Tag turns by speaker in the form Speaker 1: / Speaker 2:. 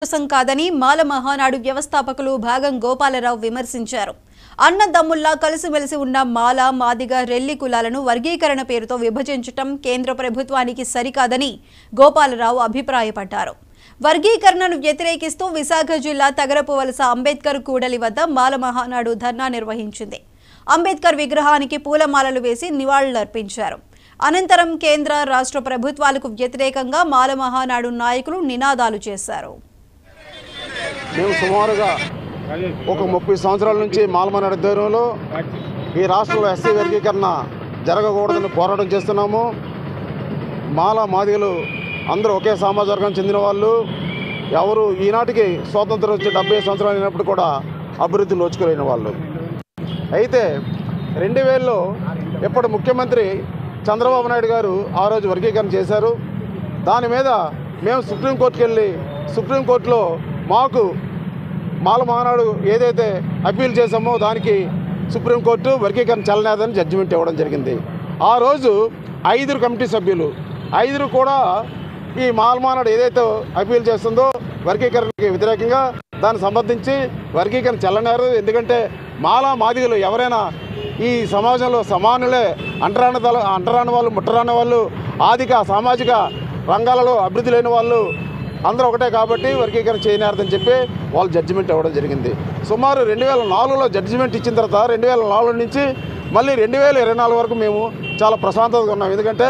Speaker 1: కోసం కాదని మాల మహానాడు వ్యవస్థాపకులు భాగం గోపాలరావు విమర్శించారు. అన్నదమ్ముల్లా కలిసిమెలిసి ఉన్న మాల, మాదిగ, రెల్లి కులాలను వర్గీకరణ పేరుతో విభజించటం కేంద్ర ప్రభుత్వానికి సరికాదని గోపాలరావు అభిప్రాయపడ్డారు. వర్గీకరణను వ్యతిరేకిస్తూ విశాఖ జిల్లా తగరపువలస అంబేద్కర్ కూడలి వద్ద మాల మహానాడు ధర్నా నిర్వహించింది. అంబేద్కర్ విగ్రహానికి పూలమాలలు వేసి నివాళులర్పించారు. అనంతరం కేంద్ర, రాష్ట్ర ప్రభుత్వాలకు వ్యతిరేకంగా మాల మహానాడు నాయకులు నినాదాలు చేశారు.
Speaker 2: మేము సుమారుగా ఒక 30 సంవత్సరాల నుంచి మాలమనాడు ఆధ్వర్యంలో ఈ రాష్ట్రంలో ఎస్సీ వర్గీకరణ జరగకూడదని పోరాటం చేస్తున్నాము. మాల మాదిగలు అందరూ ఒకే సమాజ వర్గానికి చెందిన వాళ్ళు. ఎవరు ఈనాటికి స్వాతంత్రం వచ్చి 70 సంవత్సరాలు అయినప్పుడు కూడా అభివృద్ధి నోచుకోలేని వాళ్ళు. అయితే 2000లో ఇప్పటి ముఖ్యమంత్రి చంద్రబాబు నాయుడు గారు ఆ రోజు వర్గీకరణ చేశారు. దాని మీద మేము సుప్రీంకోర్టుకి వెళ్ళి సుప్రీంకోర్టులో మాకు మాల మహానాడు ఏదైతే అప్పీల్ చేశామో దానికి సుప్రీంకోర్టు వర్గీకరణ చెల్లలేదని జడ్జిమెంట్ ఇవ్వడం జరిగింది. ఆ రోజు 5 కమిటీ సభ్యులు 5 కూడా ఈ మాల మహానాడు ఏదైతే అప్పీల్ చేస్తుందో వర్గీకరణకి వ్యతిరేకంగా దాన్ని సంబంధించి వర్గీకరణ చెల్లనేరు. ఎందుకంటే మాల మాదిగలు ఎవరైనా ఈ సమాజంలో సమానులే, అంటరాని వాళ్ళు, ముట్టరాని వాళ్ళు, ఆర్థిక సామాజిక రంగాలలో అభివృద్ధి లేని వాళ్ళు అందరూ ఒకటే కాబట్టి వర్గీకరణ చేయనారదని చెప్పి వాళ్ళు జడ్జిమెంట్ ఇవ్వడం జరిగింది. సుమారు 2004లో జడ్జిమెంట్ ఇచ్చిన తర్వాత 2004 నుంచి మళ్ళీ 2024 వరకు మేము చాలా ప్రశాంతంగా ఉన్నాం. ఎందుకంటే